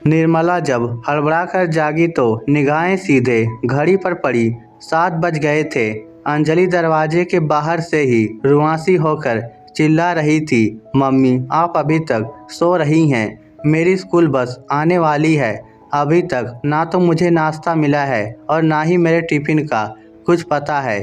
निर्मला जब हड़बड़ा कर जागी तो निगाहें सीधे घड़ी पर पड़ी। 7 बज गए थे। अंजलि दरवाजे के बाहर से ही रुआंसी होकर चिल्ला रही थी, मम्मी आप अभी तक सो रही हैं? मेरी स्कूल बस आने वाली है। अभी तक ना तो मुझे नाश्ता मिला है और ना ही मेरे टिफ़िन का कुछ पता है।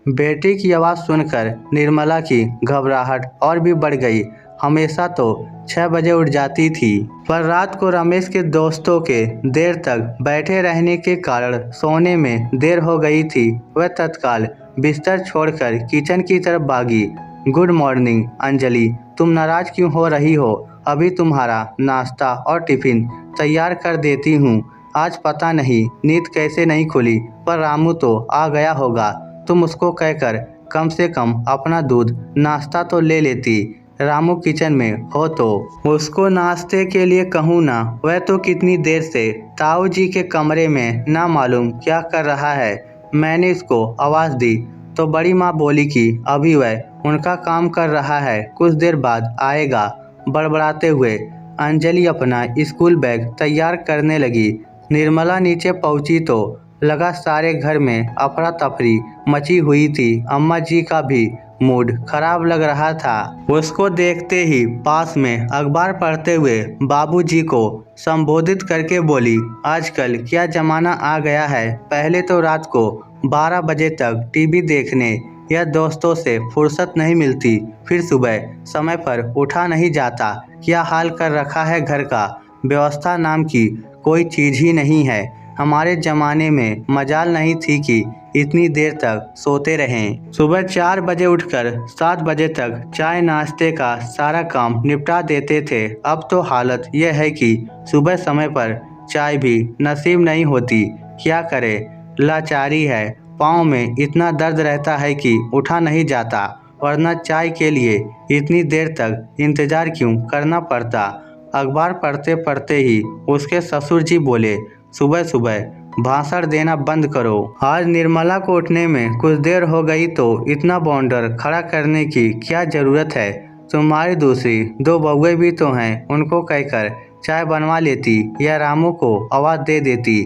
बेटी की आवाज़ सुनकर निर्मला की घबराहट और भी बढ़ गई। हमेशा तो 6 बजे उठ जाती थी, पर रात को रमेश के दोस्तों के देर तक बैठे रहने के कारण सोने में देर हो गई थी। वह तत्काल बिस्तर छोड़कर किचन की तरफ भागी। गुड मॉर्निंग अंजलि, तुम नाराज क्यों हो रही हो? अभी तुम्हारा नाश्ता और टिफ़िन तैयार कर देती हूँ। आज पता नहीं नींद कैसे नहीं खुली, पर रामू तो आ गया होगा। तुम उसको कहकर कम से कम अपना दूध नाश्ता तो ले लेती। रामू किचन में हो तो उसको नाश्ते के लिए कहूँ ना। वह तो कितनी देर से ताऊ जी के कमरे में ना मालूम क्या कर रहा है। मैंने इसको आवाज़ दी तो बड़ी माँ बोली कि अभी वह उनका काम कर रहा है, कुछ देर बाद आएगा। बड़बड़ाते हुए अंजलि अपना स्कूल बैग तैयार करने लगी। निर्मला नीचे पहुंची तो लगा सारे घर में अफरा तफरी मची हुई थी। अम्मा जी का भी मूड खराब लग रहा था। उसको देखते ही पास में अखबार पढ़ते हुए बाबूजी को संबोधित करके बोली, आजकल क्या जमाना आ गया है। पहले तो रात को 12 बजे तक टीवी देखने या दोस्तों से फुर्सत नहीं मिलती, फिर सुबह समय पर उठा नहीं जाता। क्या हाल कर रखा है घर का। व्यवस्था नाम की कोई चीज़ ही नहीं है। हमारे ज़माने में मजाल नहीं थी कि इतनी देर तक सोते रहें। सुबह 4 बजे उठकर 7 बजे तक चाय नाश्ते का सारा काम निपटा देते थे। अब तो हालत यह है कि सुबह समय पर चाय भी नसीब नहीं होती। क्या करे, लाचारी है। पाँव में इतना दर्द रहता है कि उठा नहीं जाता, वरना चाय के लिए इतनी देर तक इंतज़ार क्यों करना पड़ता। अखबार पढ़ते पढ़ते ही उसके ससुर जी बोले, सुबह सुबह भाषण देना बंद करो। आज निर्मला को उठने में कुछ देर हो गई तो इतना बाउंडर खड़ा करने की क्या ज़रूरत है। तुम्हारी दूसरी 2 बहुएं भी तो हैं, उनको कहकर चाय बनवा लेती या रामू को आवाज़ दे देती।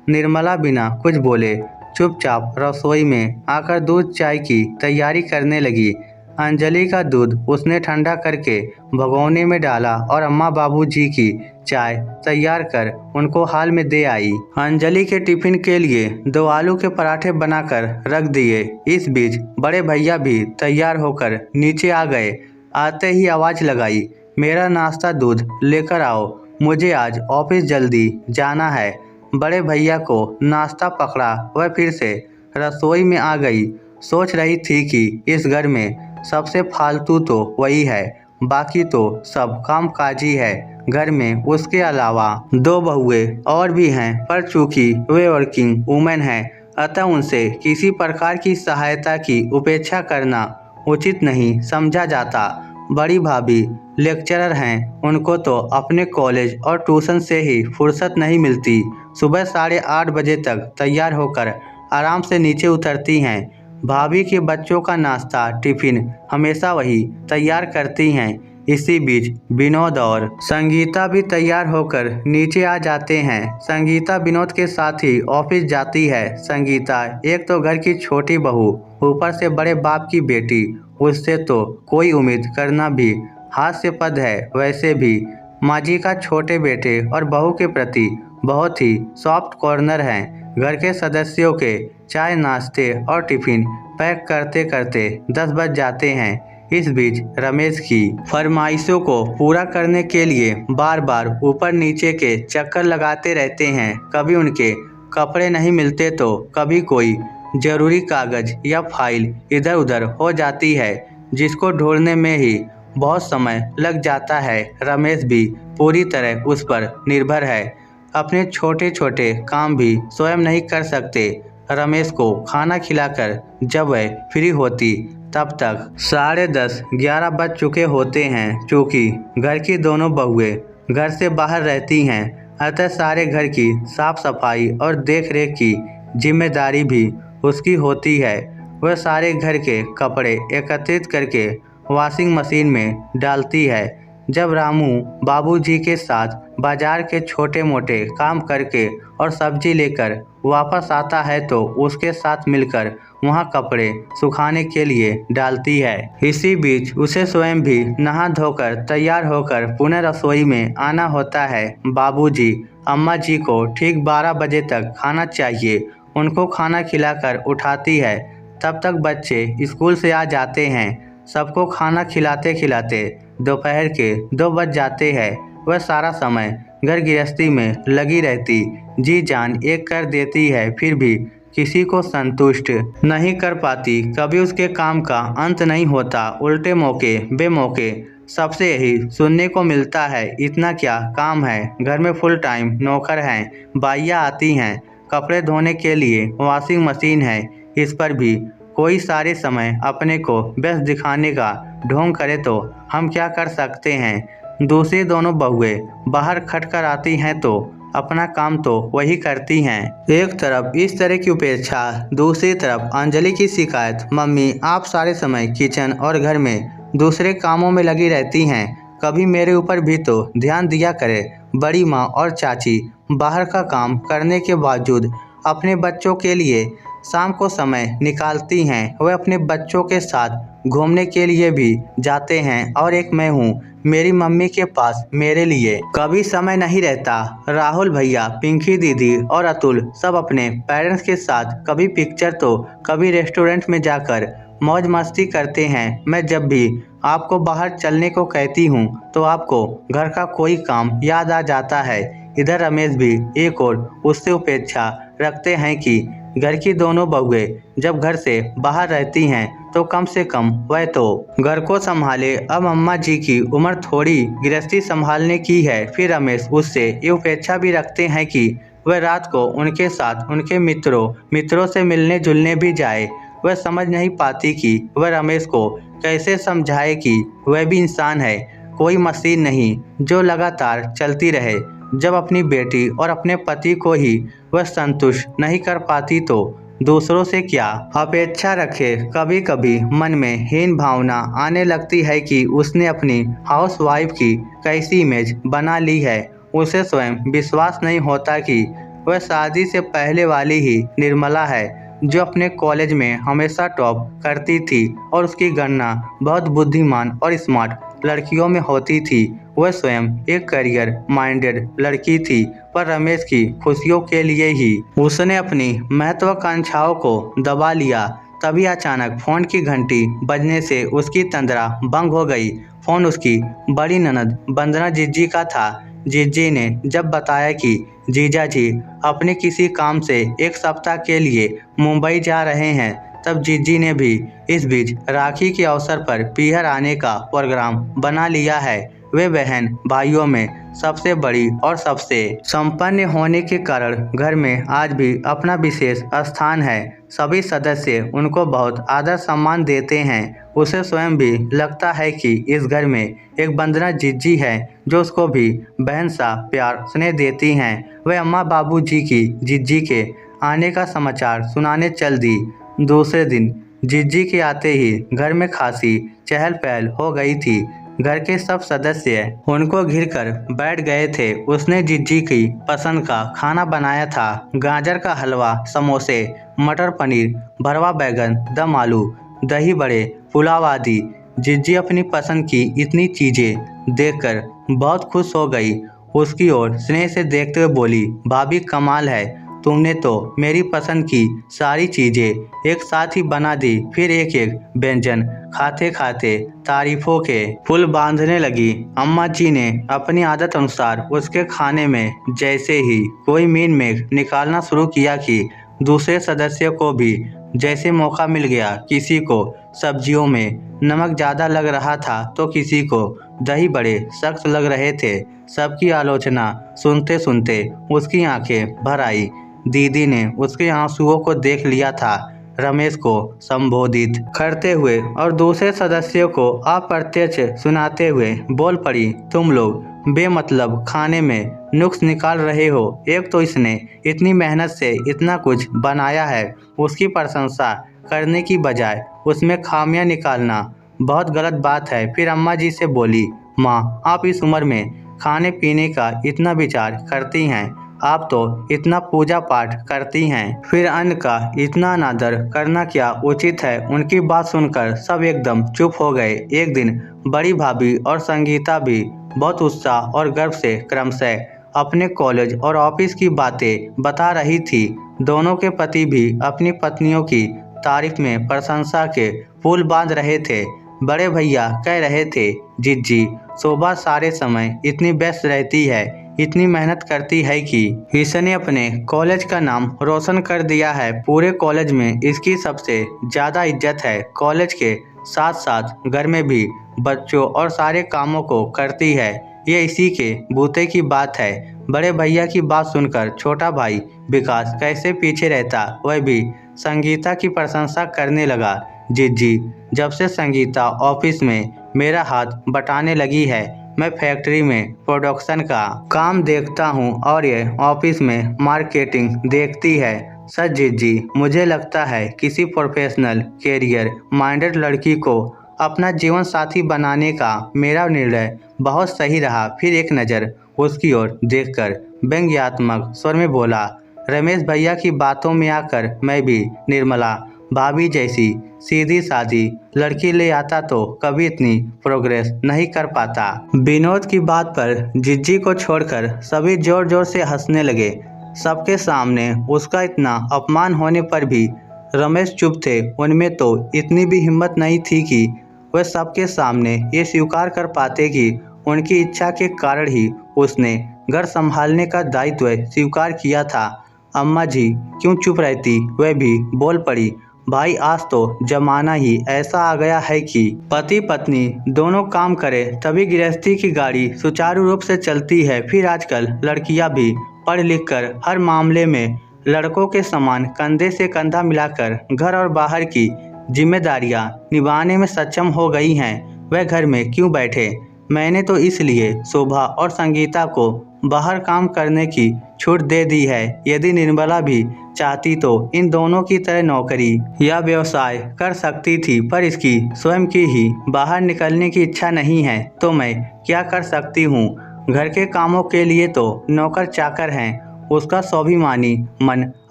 निर्मला बिना कुछ बोले चुपचाप रसोई में आकर दूध चाय की तैयारी करने लगी। अंजलि का दूध उसने ठंडा करके भगोने में डाला और अम्मा बाबूजी की चाय तैयार कर उनको हाल में दे आई। अंजलि के टिफिन के लिए 2 आलू के पराठे बनाकर रख दिए। इस बीच बड़े भैया भी तैयार होकर नीचे आ गए। आते ही आवाज़ लगाई, मेरा नाश्ता दूध लेकर आओ, मुझे आज ऑफिस जल्दी जाना है। बड़े भैया को नाश्ता पकड़ा, वह फिर से रसोई में आ गई। सोच रही थी कि इस घर में सबसे फालतू तो वही है, बाकी तो सब कामकाजी है घर में। उसके अलावा 2 बहुएं और भी हैं, पर चूंकि वे वर्किंग वुमेन हैं, अतः उनसे किसी प्रकार की सहायता की उपेक्षा करना उचित नहीं समझा जाता। बड़ी भाभी लेक्चरर हैं, उनको तो अपने कॉलेज और ट्यूशन से ही फुर्सत नहीं मिलती। सुबह 8:30 बजे तक तैयार होकर आराम से नीचे उतरती हैं। भाभी के बच्चों का नाश्ता टिफिन हमेशा वही तैयार करती हैं। इसी बीच विनोद और संगीता भी तैयार होकर नीचे आ जाते हैं। संगीता विनोद के साथ ही ऑफिस जाती है। संगीता एक तो घर की छोटी बहू, ऊपर से बड़े बाप की बेटी, उससे तो कोई उम्मीद करना भी हास्यास्पद है। वैसे भी माँ जी का छोटे बेटे और बहू के प्रति बहुत ही सॉफ्ट कॉर्नर है। घर के सदस्यों के चाय नाश्ते और टिफिन पैक करते करते 10 बज जाते हैं। इस बीच रमेश की फरमाइशों को पूरा करने के लिए बार बार ऊपर नीचे के चक्कर लगाते रहते हैं। कभी उनके कपड़े नहीं मिलते तो कभी कोई जरूरी कागज या फाइल इधर उधर हो जाती है, जिसको ढूंढने में ही बहुत समय लग जाता है। रमेश भी पूरी तरह उस पर निर्भर है। अपने छोटे छोटे काम भी स्वयं नहीं कर सकते। रमेश को खाना खिलाकर जब वह फ्री होती तब तक 10:30 11 बज चुके होते हैं। चूँकि घर की दोनों बहुएं घर से बाहर रहती हैं, अतः सारे घर की साफ सफाई और देख रेख की जिम्मेदारी भी उसकी होती है। वह सारे घर के कपड़े एकत्रित करके वॉशिंग मशीन में डालती है। जब रामू बाबूजी के साथ बाजार के छोटे मोटे काम करके और सब्जी लेकर वापस आता है तो उसके साथ मिलकर वहाँ कपड़े सुखाने के लिए डालती है। इसी बीच उसे स्वयं भी नहा धोकर तैयार होकर पुनः रसोई में आना होता है। बाबूजी अम्मा जी को ठीक 12 बजे तक खाना चाहिए। उनको खाना खिलाकर उठाती है। तब तक बच्चे स्कूल से आ जाते हैं। सबको खाना खिलाते खिलाते दोपहर के 2 बज जाते हैं। वह सारा समय घर गृहस्थी में लगी रहती, जी जान एक कर देती है, फिर भी किसी को संतुष्ट नहीं कर पाती। कभी उसके काम का अंत नहीं होता। उल्टे मौके बेमौके सबसे यही सुनने को मिलता है, इतना क्या काम है, घर में फुल टाइम नौकर हैं, बाइयाँ आती हैं, कपड़े धोने के लिए वॉशिंग मशीन है। इस पर भी कोई सारे समय अपने को व्यस्त दिखाने का ढोंग करे तो हम क्या कर सकते हैं। दूसरी दोनों बहुएं बाहर खट कर आती हैं तो अपना काम तो वही करती हैं। एक तरफ इस तरह की उपेक्षा, दूसरी तरफ अंजलि की शिकायत, मम्मी आप सारे समय किचन और घर में दूसरे कामों में लगी रहती हैं, कभी मेरे ऊपर भी तो ध्यान दिया करे। बड़ी माँ और चाची बाहर का काम करने के बावजूद अपने बच्चों के लिए शाम को समय निकालती हैं। वे अपने बच्चों के साथ घूमने के लिए भी जाते हैं और एक मैं हूँ, मेरी मम्मी के पास मेरे लिए कभी समय नहीं रहता। राहुल भैया, पिंकी दीदी और अतुल सब अपने पेरेंट्स के साथ कभी पिक्चर तो कभी रेस्टोरेंट में जाकर मौज मस्ती करते हैं। मैं जब भी आपको बाहर चलने को कहती हूँ तो आपको घर का कोई काम याद आ जाता है। इधर रमेश भी एक और उससे उपेक्षा रखते हैं कि घर की दोनों बहुएं जब घर से बाहर रहती हैं तो कम से कम वह तो घर को संभाले। अब अम्मा जी की उम्र थोड़ी गृहस्थी संभालने की है। फिर रमेश उससे ये उपेक्षा भी रखते हैं कि वह रात को उनके साथ उनके मित्रों से मिलने जुलने भी जाए। वह समझ नहीं पाती कि वह रमेश को कैसे समझाए कि वह भी इंसान है, कोई मशीन नहीं जो लगातार चलती रहे। जब अपनी बेटी और अपने पति को ही वह संतुष्ट नहीं कर पाती तो दूसरों से क्या अपेक्षा रखे। कभी कभी मन में हीन भावना आने लगती है कि उसने अपनी हाउसवाइफ की कैसी इमेज बना ली है। उसे स्वयं विश्वास नहीं होता कि वह शादी से पहले वाली ही निर्मला है जो अपने कॉलेज में हमेशा टॉप करती थी और उसकी गणना बहुत बुद्धिमान और स्मार्ट लड़कियों में होती थी। वह स्वयं एक करियर माइंडेड लड़की थी, पर रमेश की खुशियों के लिए ही उसने अपनी महत्वाकांक्षाओं को दबा लिया। तभी अचानक फोन की घंटी बजने से उसकी तंद्रा भंग हो गई। फोन उसकी बड़ी ननद वंदना जीजी का था। जीजी ने जब बताया कि जीजा जी अपने किसी काम से 1 सप्ताह के लिए मुंबई जा रहे हैं, तब जीजी ने भी इस बीच राखी के अवसर पर पीहर आने का प्रोग्राम बना लिया है। वे बहन भाइयों में सबसे बड़ी और सबसे संपन्न होने के कारण घर में आज भी अपना विशेष स्थान है। सभी सदस्य उनको बहुत आदर सम्मान देते हैं। उसे स्वयं भी लगता है कि इस घर में एक वंदना जीजी है जो उसको भी बहन सा प्यार स्नेह देती हैं। वह अम्मा बाबूजी की जीजी के आने का समाचार सुनाने चल दी। दूसरे दिन जीजी के आते ही घर में खासी चहल पहल हो गई थी। घर के सब सदस्य उनको घिरकर बैठ गए थे। उसने जीजी की पसंद का खाना बनाया था, गाजर का हलवा, समोसे, मटर पनीर, भरवा बैगन, दम आलू, दही बड़े, पुलाव आदि। जीजी अपनी पसंद की इतनी चीजें देखकर बहुत खुश हो गई। उसकी ओर स्नेह से देखते हुए बोली, भाभी कमाल है, तुमने तो मेरी पसंद की सारी चीजें एक साथ ही बना दी। फिर एक एक व्यंजन खाते खाते तारीफों के पुल बांधने लगी। अम्मा जी ने अपनी आदत अनुसार उसके खाने में जैसे ही कोई मीन मेघ निकालना शुरू किया कि दूसरे सदस्यों को भी जैसे मौका मिल गया। किसी को सब्जियों में नमक ज़्यादा लग रहा था तो किसी को दही बड़े सख्त लग रहे थे। सबकी आलोचना सुनते सुनते उसकी आंखें भर आई। दीदी ने उसके आंसुओं को देख लिया था। रमेश को संबोधित करते हुए और दूसरे सदस्यों को अप्रत्यक्ष सुनाते हुए बोल पड़ी, तुम लोग बेमतलब खाने में नुक्स निकाल रहे हो। एक तो इसने इतनी मेहनत से इतना कुछ बनाया है, उसकी प्रशंसा करने की बजाय उसमें खामियां निकालना बहुत गलत बात है। फिर अम्मा जी से बोली, माँ, आप इस उम्र में खाने पीने का इतना विचार करती हैं, आप तो इतना पूजा पाठ करती हैं, फिर अन्न का इतना अनादर करना क्या उचित है। उनकी बात सुनकर सब एकदम चुप हो गए। एक दिन बड़ी भाभी और संगीता भी बहुत उत्साह और गर्व से क्रमशः अपने कॉलेज और ऑफिस की बातें बता रही थी। दोनों के पति भी अपनी पत्नियों की तारीफ में प्रशंसा के पुल बांध रहे थे। बड़े भैया कह रहे थे, जिज्जी शोभा सारे समय इतनी व्यस्त रहती है, इतनी मेहनत करती है कि इसने अपने कॉलेज का नाम रोशन कर दिया है। पूरे कॉलेज में इसकी सबसे ज़्यादा इज्जत है। कॉलेज के साथ साथ घर में भी बच्चों और सारे कामों को करती है। ये इसी के बूते की बात है। बड़े भैया की बात सुनकर छोटा भाई विकास कैसे पीछे रहता, वह भी संगीता की प्रशंसा करने लगा। जिज्जी, जब से संगीता ऑफिस में मेरा हाथ बटाने लगी है, मैं फैक्ट्री में प्रोडक्शन का काम देखता हूँ और ये ऑफिस में मार्केटिंग देखती है। सच जिज्जी, मुझे लगता है किसी प्रोफेशनल कैरियर माइंडेड लड़की को अपना जीवन साथी बनाने का मेरा निर्णय बहुत सही रहा। फिर एक नज़र उसकी ओर देखकर व्यंग्यात्मक स्वर में बोला, रमेश भैया की बातों में आकर मैं भी निर्मला भाभी जैसी सीधी सादी लड़की ले आता तो कभी इतनी प्रोग्रेस नहीं कर पाता। विनोद की बात पर जिज्जी को छोड़कर सभी जोर जोर से हंसने लगे। सबके सामने उसका इतना अपमान होने पर भी रमेश चुप थे। उनमें तो इतनी भी हिम्मत नहीं थी कि वह सबके सामने ये स्वीकार कर पाते कि उनकी इच्छा के कारण ही उसने घर संभालने का दायित्व स्वीकार किया था। अम्मा जी क्यों चुप रहती, वह भी बोल पड़ी, भाई आज तो जमाना ही ऐसा आ गया है कि पति पत्नी दोनों काम करे तभी गृहस्थी की गाड़ी सुचारू रूप से चलती है। फिर आजकल लड़कियां भी पढ़ लिख कर हर मामले में लड़कों के समान कंधे से कंधा मिलाकर घर और बाहर की जिम्मेदारियां निभाने में सक्षम हो गई हैं। वह घर में क्यों बैठे। मैंने तो इसलिए शोभा और संगीता को बाहर काम करने की छूट दे दी है। यदि निर्मला भी चाहती तो इन दोनों की तरह नौकरी या व्यवसाय कर सकती थी, पर इसकी स्वयं की ही बाहर निकलने की इच्छा नहीं है तो मैं क्या कर सकती हूँ। घर के कामों के लिए तो नौकर चाकर हैं। उसका स्वाभिमानी मन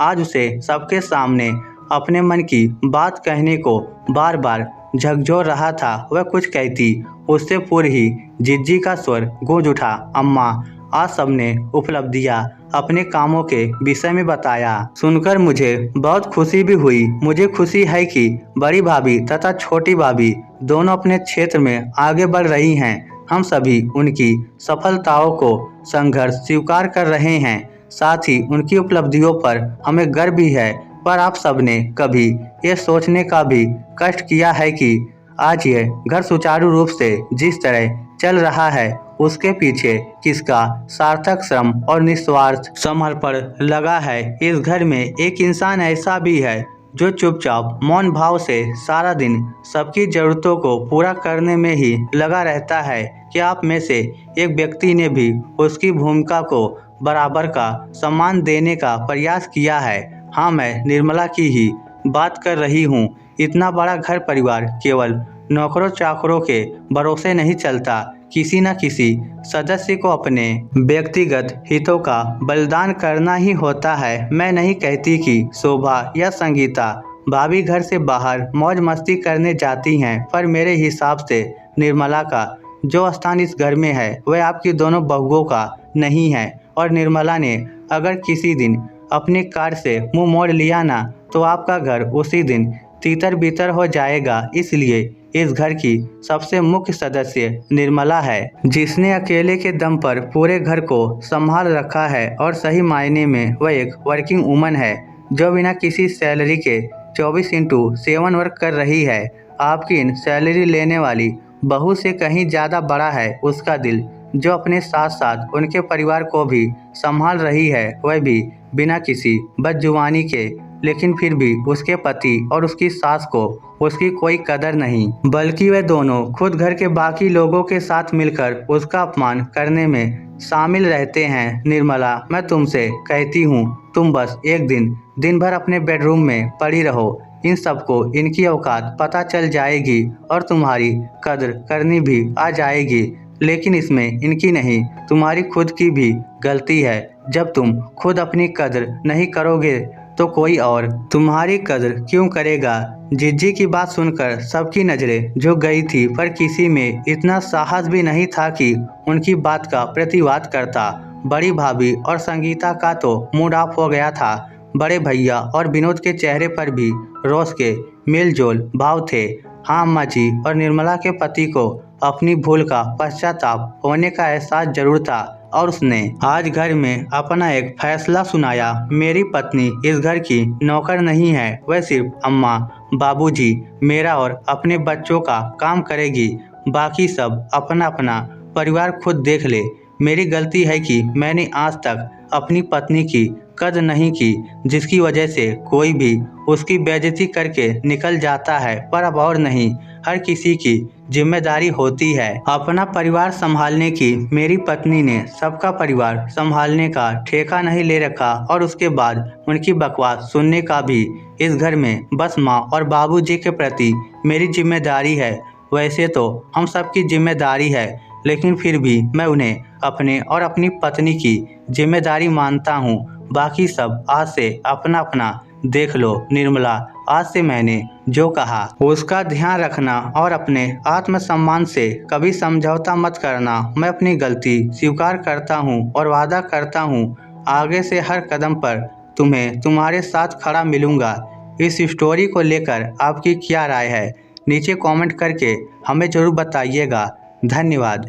आज उसे सबके सामने अपने मन की बात कहने को बार बार झकझोर रहा था। वह कुछ कहती उससे पूर्व ही जिज्जी का स्वर गूंज उठा, अम्मा आज सबने उपलब्धियां अपने कामों के विषय में बताया। सुनकर मुझे बहुत खुशी भी हुई। मुझे खुशी है कि बड़ी भाभी तथा छोटी भाभी दोनों अपने क्षेत्र में आगे बढ़ रही हैं। हम सभी उनकी सफलताओं को संघर्ष स्वीकार कर रहे हैं, साथ ही उनकी उपलब्धियों पर हमें गर्व भी है। पर आप सबने कभी ये सोचने का भी कष्ट किया है कि आज यह घर सुचारू रूप से जिस तरह चल रहा है उसके पीछे किसका सार्थक श्रम और निस्वार्थ समर्पण लगा है। इस घर में एक इंसान ऐसा भी है जो चुपचाप मौन भाव से सारा दिन सबकी जरूरतों को पूरा करने में ही लगा रहता है। क्या आप में से एक व्यक्ति ने भी उसकी भूमिका को बराबर का सम्मान देने का प्रयास किया है? हाँ, मैं निर्मला की ही बात कर रही हूँ। इतना बड़ा घर परिवार केवल नौकरों चाकरों के भरोसे नहीं चलता। किसी न किसी सदस्य को अपने व्यक्तिगत हितों का बलिदान करना ही होता है। मैं नहीं कहती कि शोभा या संगीता भाभी घर से बाहर मौज मस्ती करने जाती हैं, पर मेरे हिसाब से निर्मला का जो स्थान इस घर में है वह आपकी दोनों बहुओं का नहीं है। और निर्मला ने अगर किसी दिन अपनी कार से मुंह मोड़ लिया ना तो आपका घर उसी दिन तीतर बीतर हो जाएगा। इसलिए इस घर की सबसे मुख्य सदस्य निर्मला है, जिसने अकेले के दम पर पूरे घर को संभाल रखा है। और सही मायने में वह एक वर्किंग वुमन है जो बिना किसी सैलरी के 24/7 वर्क कर रही है। आपकी इन सैलरी लेने वाली बहू से कहीं ज़्यादा बड़ा है उसका दिल, जो अपने साथ साथ उनके परिवार को भी संभाल रही है, वह भी बिना किसी बदजुबानी के। लेकिन फिर भी उसके पति और उसकी सास को उसकी कोई कदर नहीं, बल्कि वे दोनों खुद घर के बाकी लोगों के साथ मिलकर उसका अपमान करने में शामिल रहते हैं। निर्मला, मैं तुमसे कहती हूँ, तुम बस एक दिन भर अपने बेडरूम में पड़ी रहो। इन सबको इनकी औकात पता चल जाएगी और तुम्हारी कदर करनी भी आ जाएगी। लेकिन इसमें इनकी नहीं, तुम्हारी खुद की भी गलती है। जब तुम खुद अपनी कद्र नहीं करोगे तो कोई और तुम्हारी कद्र क्यों करेगा। जिज्जी की बात सुनकर सबकी नज़रें झुक गई थी, पर किसी में इतना साहस भी नहीं था कि उनकी बात का प्रतिवाद करता। बड़ी भाभी और संगीता का तो मूड ऑफ हो गया था। बड़े भैया और विनोद के चेहरे पर भी रोष के मेलजोल भाव थे। हाँ अम्मा जी, और निर्मला के पति को अपनी भूल का पश्चाताप होने का एहसास जरूर था और उसने आज घर में अपना एक फैसला सुनाया। मेरी पत्नी इस घर की नौकर नहीं है, वह सिर्फ अम्मा, बाबूजी, मेरा और अपने बच्चों का काम करेगी। बाकी सब अपना अपना परिवार खुद देख ले। मेरी गलती है कि मैंने आज तक अपनी पत्नी की कद्र नहीं की, जिसकी वजह से कोई भी उसकी बेइज्जती करके निकल जाता है। पर अब और नहीं, हर किसी की जिम्मेदारी होती है अपना परिवार संभालने की। मेरी पत्नी ने सबका परिवार संभालने का ठेका नहीं ले रखा और उसके बाद उनकी बकवास सुनने का भी। इस घर में बस माँ और बाबूजी के प्रति मेरी जिम्मेदारी है। वैसे तो हम सबकी जिम्मेदारी है, लेकिन फिर भी मैं उन्हें अपने और अपनी पत्नी की जिम्मेदारी मानता हूँ। बाकी सब आज से अपना अपना देख लो। निर्मला, आज से मैंने जो कहा उसका ध्यान रखना और अपने आत्मसम्मान से कभी समझौता मत करना। मैं अपनी गलती स्वीकार करता हूँ और वादा करता हूँ आगे से हर कदम पर तुम्हें तुम्हारे साथ खड़ा मिलूंगा। इस स्टोरी को लेकर आपकी क्या राय है, नीचे कमेंट करके हमें ज़रूर बताइएगा। धन्यवाद।